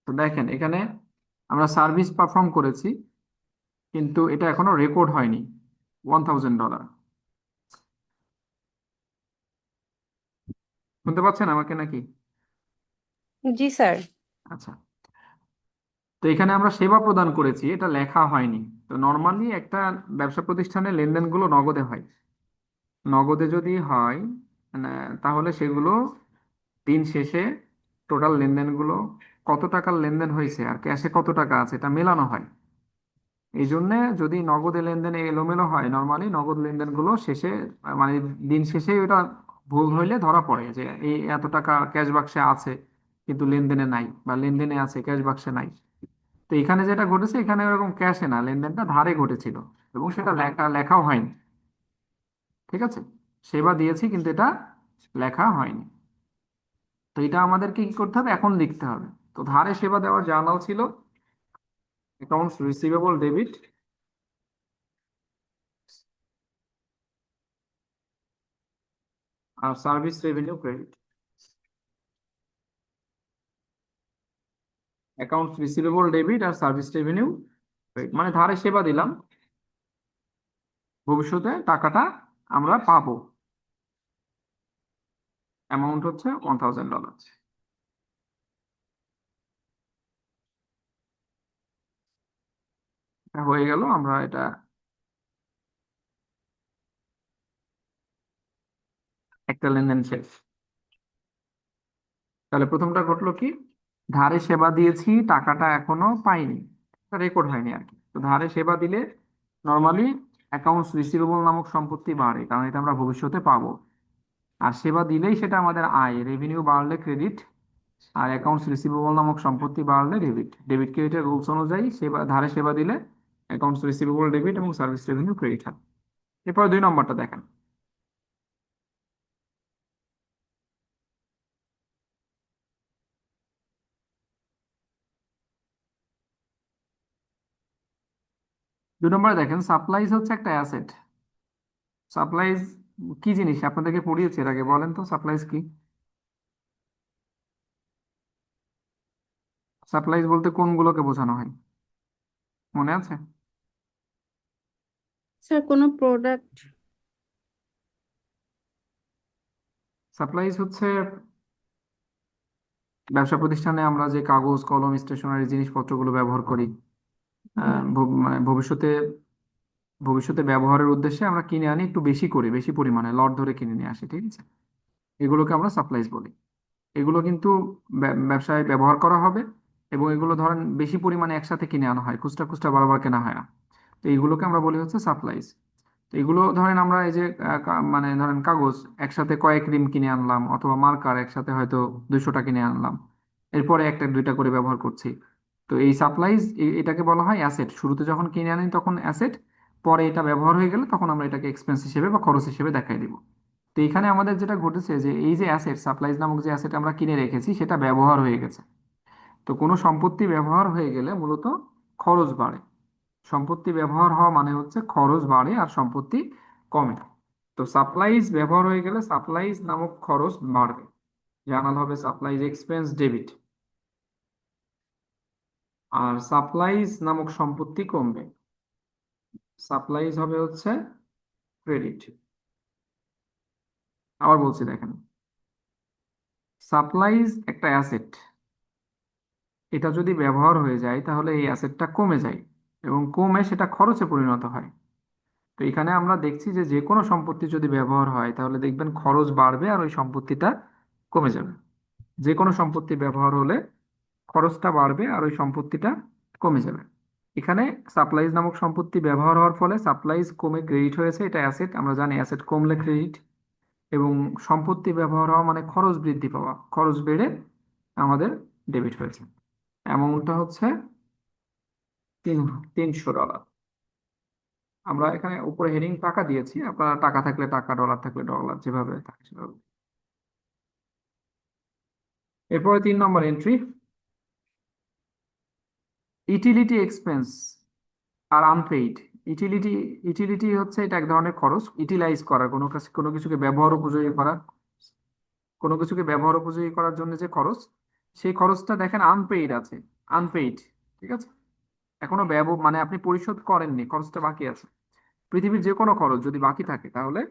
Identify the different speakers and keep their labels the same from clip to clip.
Speaker 1: তো দেখেন এখানে আমরা সার্ভিস পারফর্ম করেছি, কিন্তু এটা এখনো রেকর্ড হয়নি। $1000। শুনতে পাচ্ছেন আমাকে নাকি?
Speaker 2: জি স্যার।
Speaker 1: আচ্ছা। তো এখানে আমরা সেবা প্রদান করেছি, এটা লেখা হয়নি। তো নর্মালি একটা ব্যবসা প্রতিষ্ঠানের লেনদেনগুলো নগদে হয়। নগদে যদি হয় মানে তাহলে সেগুলো দিন শেষে টোটাল লেনদেনগুলো কত টাকার লেনদেন হয়েছে আর ক্যাশে কত টাকা আছে এটা মেলানো হয়। এই জন্য যদি নগদে লেনদেন এলোমেলো হয়, নর্মালি নগদ লেনদেনগুলো শেষে মানে দিন শেষে ওটা ভুল হইলে ধরা পড়ে যে এই এত টাকা ক্যাশ বাক্সে আছে কিন্তু লেনদেনে নাই, বা লেনদেনে আছে ক্যাশ বাক্সে নাই। তো এখানে যেটা ঘটেছে, এখানে এরকম ক্যাশে না, লেনদেনটা ধারে ঘটেছিল এবং সেটা লেখাও হয়নি। ঠিক আছে, সেবা দিয়েছি কিন্তু এটা লেখা হয়নি। তো এটা আমাদেরকে কি করতে হবে, এখন লিখতে হবে। তো ধারে সেবা দেওয়ার জার্নাল ছিল অ্যাকাউন্টস রিসিভেবল ডেবিট আর service revenue credit. Accounts receivable debit আর সার্ভিস রেভিনিউ ক্রেডিট মানে ধারে সেবা দিলাম, ভবিষ্যতে টাকাটা আমরা পাবো। অ্যামাউন্ট হচ্ছে $1000। হয়ে গেল, আমরা এটা একটা লেনদেন শেষ। তাহলে প্রথমটা ঘটলো কি, ধারে সেবা দিয়েছি, টাকাটা এখনো পাইনি, রেকর্ড হয়নি আর কি। তো ধারে সেবা দিলে নর্মালি অ্যাকাউন্টস রিসিভেবল নামক সম্পত্তি বাড়ে, কারণ এটা আমরা ভবিষ্যতে পাবো। আর সেবা দিলেই সেটা আমাদের আয়, রেভিনিউ বাড়লে ক্রেডিট, আর অ্যাকাউন্টস রিসিভেবল নামক সম্পত্তি বাড়লে ডেবিট। ডেবিট ক্রেডিটের রুলস অনুযায়ী সেবা ধারে সেবা দিলে অ্যাকাউন্টস রিসিভেবল ডেবিট এবং সার্ভিস রেভিনিউ ক্রেডিট হয়। এরপর 2 নম্বরটা দেখেন। 2 নম্বরে দেখেন, সাপ্লাইজ হচ্ছে একটা অ্যাসেট। সাপ্লাইজ কি জিনিস আপনাদেরকে পড়িয়েছে এর আগে, বলেন তো সাপ্লাইজ কি? সাপ্লাইজ বলতে কোনগুলোকে বোঝানো হয়, মনে আছে?
Speaker 2: স্যার কোনো প্রোডাক্ট।
Speaker 1: সাপ্লাইজ হচ্ছে ব্যবসা প্রতিষ্ঠানে আমরা যে কাগজ কলম স্টেশনারি জিনিসপত্রগুলো ব্যবহার করি, মানে ভবিষ্যতে ভবিষ্যতে ব্যবহারের উদ্দেশ্যে আমরা কিনে আনি, একটু বেশি করে বেশি পরিমাণে লট ধরে কিনে নিয়ে আসি, ঠিক আছে? এগুলোকে আমরা সাপ্লাইজ বলি। এগুলো কিন্তু ব্যবসায় ব্যবহার করা হবে, এবং এগুলো ধরেন বেশি পরিমাণে একসাথে কিনে আনা হয়, খুচরা খুচরা বারবার কেনা হয় না। তো এইগুলোকে আমরা বলি হচ্ছে সাপ্লাইজ। তো এগুলো ধরেন আমরা এই যে মানে ধরেন কাগজ একসাথে কয়েক রিম কিনে আনলাম, অথবা মার্কার একসাথে হয়তো 200টা কিনে আনলাম, এরপরে একটা দুইটা করে ব্যবহার করছি। তো এই সাপ্লাইজ, এটাকে বলা হয় অ্যাসেট। শুরুতে যখন কিনে আনি তখন অ্যাসেট, পরে এটা ব্যবহার হয়ে গেলে তখন আমরা এটাকে এক্সপেন্স হিসেবে বা খরচ হিসেবে দেখাই দিব। তো এখানে আমাদের যেটা ঘটেছে যে এই যে অ্যাসেট, সাপ্লাইজ নামক যে অ্যাসেট আমরা কিনে রেখেছি সেটা ব্যবহার হয়ে গেছে। তো কোনো সম্পত্তি ব্যবহার হয়ে গেলে মূলত খরচ বাড়ে। সম্পত্তি ব্যবহার হওয়া মানে হচ্ছে খরচ বাড়ে আর সম্পত্তি কমে। তো সাপ্লাইজ ব্যবহার হয়ে গেলে সাপ্লাইজ নামক খরচ বাড়বে, জানাল হবে সাপ্লাইজ এক্সপেন্স ডেবিট। আর সাপ্লাইজ নামক সম্পত্তি কমবে, সাপ্লাইজ হবে হচ্ছে ক্রেডিট। আবার বলছি দেখেন, সাপ্লাইজ একটা অ্যাসেট, এটা যদি ব্যবহার হয়ে যায় তাহলে এই অ্যাসেটটা কমে যায়, এবং কমে সেটা খরচে পরিণত হয়। তো এখানে আমরা দেখছি যে যে কোনো সম্পত্তি যদি ব্যবহার হয় তাহলে দেখবেন খরচ বাড়বে আর ওই সম্পত্তিটা কমে যাবে। যে কোনো সম্পত্তি ব্যবহার হলে খরচটা বাড়বে আর ওই সম্পত্তিটা কমে যাবে। এখানে সাপ্লাইজ নামক সম্পত্তি ব্যবহার হওয়ার ফলে সাপ্লাইজ কমে ক্রেডিট হয়েছে, এটা অ্যাসেট, আমরা জানি অ্যাসেট কমলে ক্রেডিট। এবং সম্পত্তি ব্যবহার হওয়া মানে খরচ বৃদ্ধি পাওয়া, খরচ বেড়ে আমাদের ডেবিট হয়েছে। অ্যামাউন্টটা হচ্ছে $300। আমরা এখানে উপরে হেডিং টাকা দিয়েছি, আপনারা টাকা থাকলে টাকা, ডলার থাকলে ডলার, যেভাবে থাকে সেভাবে। এরপরে 3 নম্বর এন্ট্রি, ইউটিলিটি এক্সপেন্স আর আনপেইড। ইউটিলিটি, ইউটিলিটি হচ্ছে এটা এক ধরনের খরচ, ইউটিলাইজ করা, কোনো কিছুকে ব্যবহার উপযোগী করা, কোনো কিছুকে ব্যবহার উপযোগী করার জন্য যে খরচ, সেই খরচটা দেখেন আনপেইড আছে। আনপেইড, ঠিক আছে, এখনো মানে আপনি পরিশোধ করেননি, খরচটা বাকি আছে। পৃথিবীর যে কোনো খরচ যদি বাকি থাকে তাহলে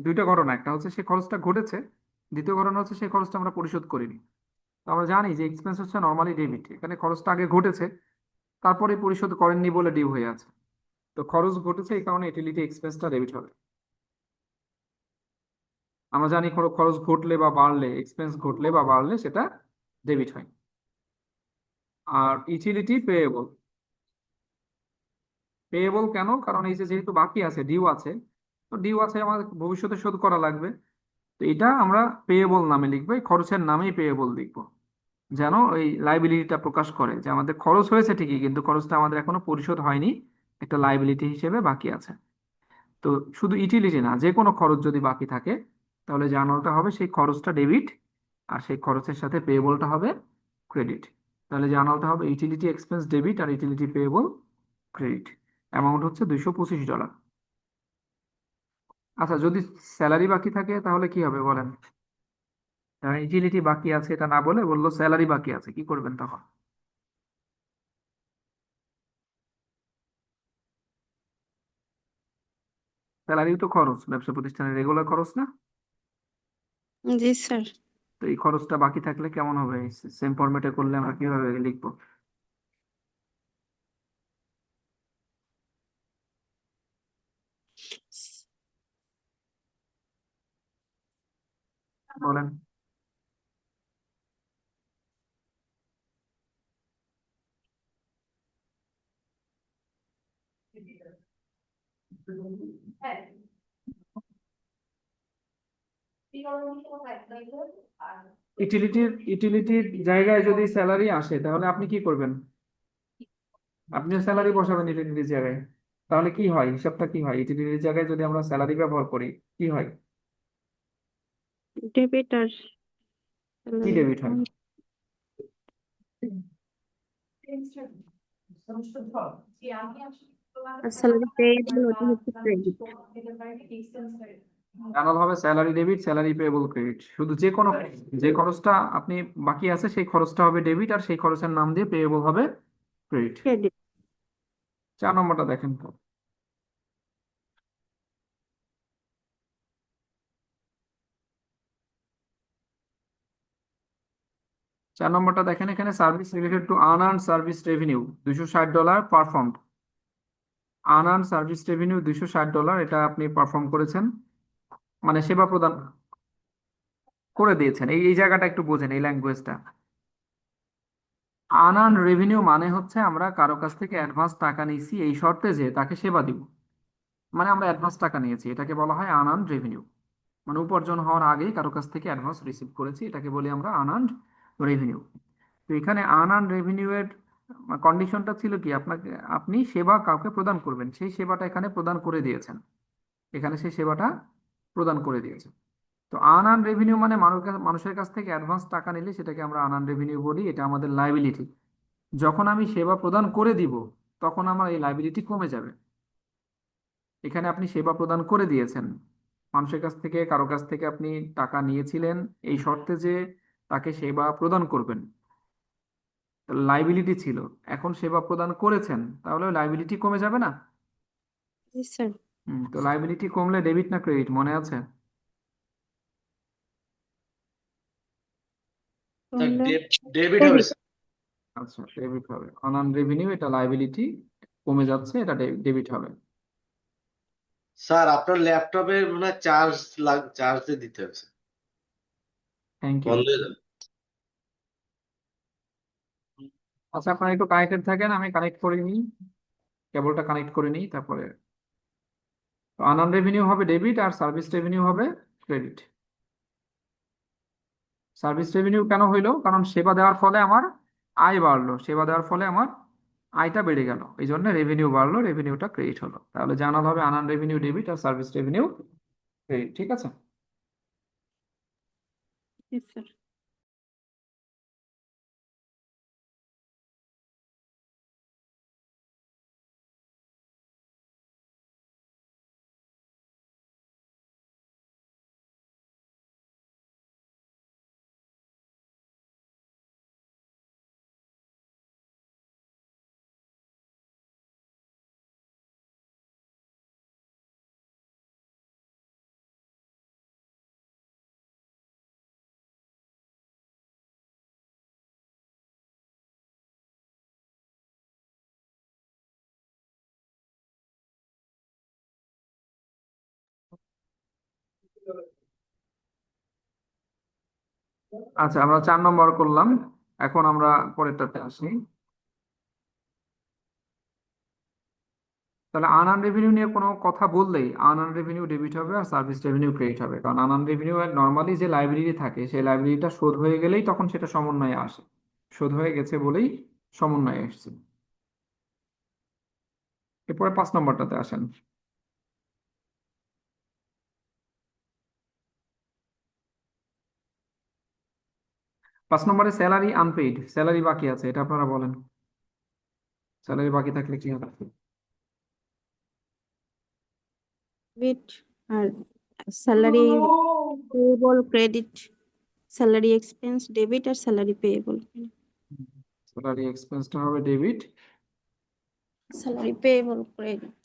Speaker 1: দুইটা ঘটনা, একটা হচ্ছে সেই খরচটা ঘটেছে, দ্বিতীয় ঘটনা হচ্ছে সেই খরচটা আমরা পরিশোধ করিনি। তো আমরা জানি যে এক্সপেন্স হচ্ছে নর্মালি ডেবিট, এখানে খরচটা আগে ঘটেছে, তারপরে পরিশোধ করেননি বলে ডিউ হয়ে আছে। তো খরচ ঘটেছে, এই কারণে ইউটিলিটি এক্সপেন্সটা ডেবিট হবে। আমরা জানি খরচ ঘটলে বা বাড়লে, এক্সপেন্স ঘটলে বা বাড়লে সেটা ডেবিট হয়। আর ইউটিলিটি পেয়েবল, পেয়েবল কেন? কারণ এই যে যেহেতু বাকি আছে, ডিউ আছে, তো ডিউ আছে আমাদের ভবিষ্যতে শোধ করা লাগবে। তো এটা আমরা পেয়েবল নামে লিখবো, এই খরচের নামেই পেয়েবল লিখবো, যেন এই লাইবিলিটিটা প্রকাশ করে যে আমাদের খরচ হয়েছে ঠিকই, কিন্তু খরচটা আমাদের এখনো পরিশোধ হয়নি, একটা লাইবিলিটি হিসেবে বাকি আছে। তো শুধু ইউটিলিটি না, যে কোনো খরচ যদি বাকি থাকে তাহলে জার্নালটা হবে সেই খরচটা ডেবিট, আর সেই খরচের সাথে পেয়েবলটা হবে ক্রেডিট। তাহলে জার্নালটা হবে ইউটিলিটি এক্সপেন্স ডেবিট আর ইউটিলিটি পেয়েবল ক্রেডিট। অ্যামাউন্ট হচ্ছে $225। আচ্ছা, যদি স্যালারি বাকি থাকে তাহলে কি হবে বলেন? ইউটিলিটি বাকি আছে এটা না বলে বললো স্যালারি বাকি আছে, কি করবেন তখন? স্যালারিও তো খরচ, ব্যবসা প্রতিষ্ঠানের রেগুলার খরচ না?
Speaker 2: জি স্যার।
Speaker 1: তো এই খরচটা বাকি থাকলে কেমন হবে? সেম ফরম্যাটে করলে আমরা কিভাবে লিখবো? বলেন। ইউটিলিটির জায়গায় যদি স্যালারি আসে তাহলে আপনি কি করবেন? আপনিও স্যালারি বসাবেন ইউটিলিটির জায়গায়, তাহলে কি হয়, হিসাবটা কি হয়? ইউটিলিটির জায়গায় যদি আমরা স্যালারি ব্যবহার করি কি হয়?
Speaker 2: ডেবিট আর
Speaker 1: কি
Speaker 2: স্যালারি।
Speaker 1: ডেবিট হয়?
Speaker 2: আর স্যালারি পেয়েবল ওটা হচ্ছে ক্রেডিট।
Speaker 1: জানাল হবে salary debit, salary payable credit. শুধু যে খরচটা আপনি বাকি আছে সেই খরচটা হবে ডেবিট, আর সেই খরচের নাম দিয়ে পেয়েবল হবে ক্রেডিট।
Speaker 2: ক্রেডিট।
Speaker 1: 4 নম্বরটা দেখেন তো। 4 নম্বরটা দেখেন, এখানে service related to unearned service revenue $260 performed. Unearned service revenue $260, এটা আপনি পারফর্ম করেছেন, মানে সেবা প্রদান করে দিয়েছেন। এই জায়গাটা একটু বোঝেন, এই ল্যাঙ্গুয়েজটা। আনআর্নড রেভিনিউ মানে হচ্ছে আমরা কারো কাছ থেকে অ্যাডভান্স টাকা নিয়েছি এই শর্তে যে তাকে সেবা দিব, মানে আমরা অ্যাডভান্স টাকা নিয়েছি, এটাকে বলা হয় আনআর্নড রেভিনিউ। মানে উপার্জন হওয়ার আগেই কারো কাছ থেকে অ্যাডভান্স রিসিভ করেছি, এটাকে বলি আমরা আনআর্নড রেভিনিউ। তো এখানে আনআর্নড রেভিনিউ এর কন্ডিশনটা ছিল কি, আপনি সেবা কাউকে প্রদান করবেন, সেই সেবাটা এখানে প্রদান করে দিয়েছেন, এখানে সেই সেবাটা প্রদান করে দিয়েছেন। তো আনআর্নড রেভিনিউ মানে মানুষের কাছ থেকে অ্যাডভান্স টাকা নিলে সেটাকে আমরা আনআর্নড রেভিনিউ বলি, এটা আমাদের লাইবিলিটি। যখন আমি সেবা প্রদান করে দিব তখন আমার এই লাইবিলিটি কমে যাবে। এখানে আপনি সেবা প্রদান করে দিয়েছেন, মানুষের কাছ থেকে কারো কাছ থেকে আপনি টাকা নিয়েছিলেন এই শর্তে যে তাকে সেবা প্রদান করবেন, লাইবিলিটি ছিল। এখন সেবা প্রদান করেছেন, তাহলে লাইবিলিটি কমে যাবে না?
Speaker 2: জি স্যার।
Speaker 1: তো লাইবিলিটি কমলে ডেবিট না ক্রেডিট মনে আছে?
Speaker 3: স্যার
Speaker 2: তাহলে
Speaker 3: ডেবিট হবে
Speaker 2: ক্রেডিট।
Speaker 3: স্যার।
Speaker 1: আচ্ছা, ডেবিট হবে। অনার্ন রেভিনিউ, এটা লাইবিলিটি কমে যাচ্ছে, এটা ডেবিট হবে।
Speaker 3: স্যার আপনার ল্যাপটপে মনে হয় চার্জ দিয়ে দিতে হবে স্যার।
Speaker 1: Thank you.
Speaker 3: বন্ধ হয়ে যাবে।
Speaker 1: আচ্ছা, আপনারা একটু কানেক্টেড থাকেন, আমি কানেক্ট করে নিই, কেবলটা কানেক্ট করে নিই তারপরে। আনআর্ন রেভিনিউ হবে ডেবিট আর সার্ভিস রেভিনিউ হবে ক্রেডিট। সার্ভিস রেভিনিউ কেন হইলো? কারণ সেবা দেওয়ার ফলে আমার আয় বাড়লো, সেবা দেওয়ার ফলে আমার আয়টা বেড়ে গেল, এই জন্য রেভিনিউ বাড়লো, রেভিনিউটা ক্রেডিট হলো। তাহলে জানাল হবে আনআর্ন রেভিনিউ ডেবিট আর সার্ভিস রেভিনিউ ক্রেডিট, ঠিক আছে?
Speaker 2: জি স্যার।
Speaker 1: আচ্ছা, আমরা 4 নম্বর করলাম। এখন আমরা পরেরটাতে আসি। তাহলে আনআর্ন রেভিনিউ নিয়ে কোনো কথা বললেই আনআর্ন রেভিনিউ ডেবিট হবে আর সার্ভিস রেভিনিউ ক্রেডিট হবে, কারণ আনআর্ন রেভিনিউ নর্মালি যে লাইব্রেরি থাকে সেই লাইব্রেরিটা শোধ হয়ে গেলেই তখন সেটা সমন্বয়ে আসে, শোধ হয়ে গেছে বলেই সমন্বয়ে এসছে। এরপরে 5 নম্বরটাতে আসেন। 5 নম্বরে স্যালারি আনপেইড, স্যালারি বাকি আছে, এটা আপনারা বলেন। স্যালারি বাকি থাকলে কি হবে?
Speaker 2: ডেবিট আর salary payable credit, salary expense debit আর স্যালারি পেয়েবল,
Speaker 1: স্যালারি এক্সপেন্সটা হবে debit,
Speaker 2: salary payable credit.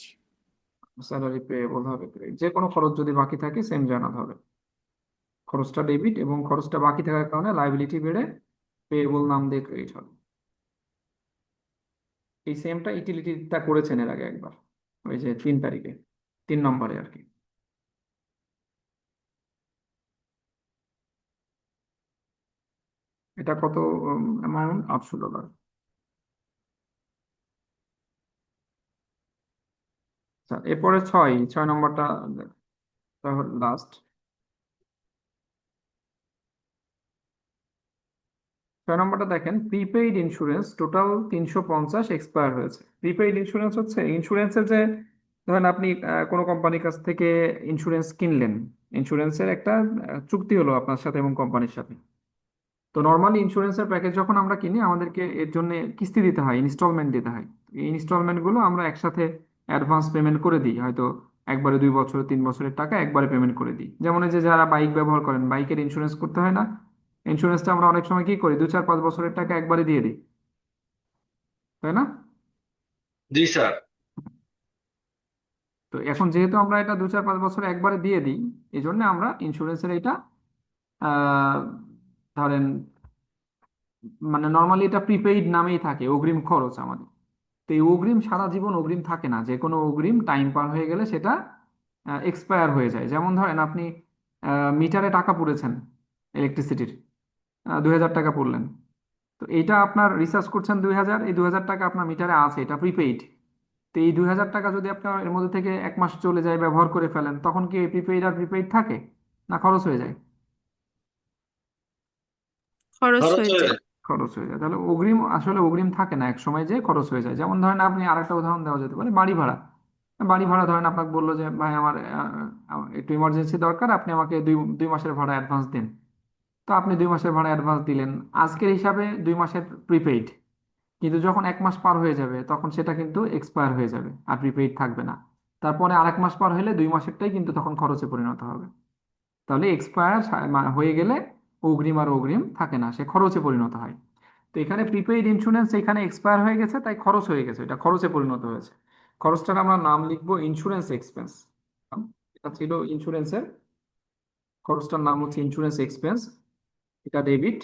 Speaker 1: Salary payable হবে ক্রেডিট। যে কোনো খরচ যদি বাকি থাকে সেম জানাতে হবে, খরচটা ডেবিট এবং খরচটা বাকি থাকার কারণে লাইবিলিটি বেড়ে পেয়েবল নাম দিয়ে ক্রেডিট হবে। এই সেমটা ইউটিলিটিটা করেছেন এর আগে একবার, ওই যে 3 তারিখে, 3 নম্বরে আর কি। এটা কত অ্যামাউন্ট? $800। আচ্ছা, এরপরে 6 নম্বরটা লাস্ট। 6 নম্বরটা দেখেন, প্রিপেইড ইন্স্যুরেন্স টোটাল 350 এক্সপায়ার হয়েছে। প্রিপেইড ইন্স্যুরেন্স হচ্ছে ইন্স্যুরেন্সের যে, ধরেন আপনি কোনো কোম্পানির কাছ থেকে ইন্স্যুরেন্স কিনলেন, ইন্স্যুরেন্সের একটা চুক্তি হলো আপনার সাথে এবং কোম্পানির সাথে। তো নর্মালি ইন্স্যুরেন্সের প্যাকেজ যখন আমরা কিনি আমাদেরকে এর জন্য কিস্তি দিতে হয়, ইনস্টলমেন্ট দিতে হয়। এই ইনস্টলমেন্ট গুলো আমরা একসাথে অ্যাডভান্স পেমেন্ট করে দিই, হয়তো একবারে 2 বছর 3 বছরের টাকা একবারে পেমেন্ট করে দিই। যেমন এই যে যারা বাইক ব্যবহার করেন, বাইকের ইন্স্যুরেন্স করতে হয় না, ইন্স্যুরেন্সটা আমরা অনেক সময় কি করি, 2 4 5 বছরের টাকা একবারে দিয়ে দিই, তাই না?
Speaker 3: জি স্যার।
Speaker 1: তো এখন যেহেতু আমরা এটা 2 4 5 বছরে একবারে দিয়ে দিই, এই জন্য আমরা ইন্স্যুরেন্সের এটা আহ ধরেন, মানে নর্মালি এটা প্রিপেইড নামেই থাকে, অগ্রিম খরচ আমাদের। তো এই অগ্রিম সারা জীবন অগ্রিম থাকে না, যে কোনো অগ্রিম টাইম পার হয়ে গেলে সেটা এক্সপায়ার হয়ে যায়। যেমন ধরেন আপনি মিটারে টাকা পুড়েছেন ইলেকট্রিসিটির, 2000 টাকা পড়লেন, তো এইটা আপনার রিচার্জ করছেন 2000, এই 2000 টাকা আপনার মিটারে আছে, এটা প্রিপেইড। তো এই 2000 টাকা যদি আপনার এর মধ্যে থেকে 1 মাস চলে যায়, ব্যবহার করে ফেলেন, তখন কি প্রিপেইড আর প্রিপেইড থাকে না খরচ হয়ে যায়?
Speaker 2: খরচ
Speaker 3: খরচ
Speaker 2: হয়ে
Speaker 3: হয়ে
Speaker 2: যায়।
Speaker 3: যায়।
Speaker 1: খরচ হয়ে যায়। তাহলে অগ্রিম আসলে অগ্রিম থাকে না, এক সময় যে খরচ হয়ে যায়। যেমন ধরেন আপনি আরেকটা উদাহরণ দেওয়া যেতে পারে, বাড়ি ভাড়া। বাড়ি ভাড়া ধরেন আপনাকে বললো যে ভাই আমার একটু ইমার্জেন্সি দরকার, আপনি আমাকে দুই দুই মাসের ভাড়া অ্যাডভান্স দিন। তো আপনি 2 মাসের ভাড়া অ্যাডভান্স দিলেন, আজকের হিসাবে 2 মাসের প্রিপেইড, কিন্তু যখন 1 মাস পার হয়ে যাবে তখন সেটা কিন্তু এক্সপায়ার হয়ে যাবে আর প্রিপেইড থাকবে না। তারপরে আরেক মাস পার হলে 2 মাসেরটাই কিন্তু তখন খরচে পরিণত হবে। তাহলে এক্সপায়ার হয়ে গেলে অগ্রিম আর অগ্রিম থাকে না, সে খরচে পরিণত হয়। তো এখানে প্রিপেইড ইন্স্যুরেন্স এখানে এক্সপায়ার হয়ে গেছে, তাই খরচ হয়ে গেছে, এটা খরচে পরিণত হয়েছে। খরচটার আমরা নাম লিখবো ইন্স্যুরেন্স এক্সপেন্স। এটা ছিল ইন্স্যুরেন্সের, খরচটার নাম হচ্ছে ইন্স্যুরেন্স এক্সপেন্স, এটা ডেবিট।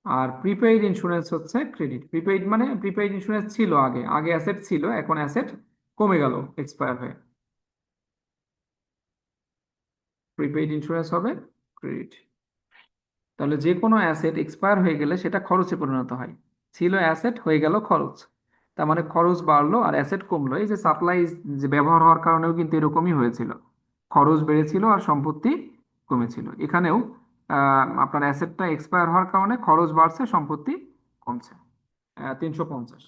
Speaker 1: আর প্রিপেইড ইন্স্যুরেন্স হচ্ছে ক্রেডিট। প্রিপেইড মানে প্রিপেইড ইন্স্যুরেন্স ছিল আগে, আগে অ্যাসেট ছিল, এখন অ্যাসেট কমে গেল এক্সপায়ার হয়ে, প্রিপেইড ইন্স্যুরেন্স হবে ক্রেডিট। তাহলে যে কোনো অ্যাসেট এক্সপায়ার হয়ে গেলে সেটা খরচে পরিণত হয়, ছিল অ্যাসেট হয়ে গেল খরচ। তার মানে খরচ বাড়লো আর অ্যাসেট কমলো। এই যে সাপ্লাই যে ব্যবহার হওয়ার কারণেও কিন্তু এরকমই হয়েছিল, খরচ বেড়েছিল আর সম্পত্তি কমেছিল। এখানেও আপনার অ্যাসেটটা এক্সপায়ার হওয়ার কারণে খরচ বাড়ছে, সম্পত্তি কমছে। 350।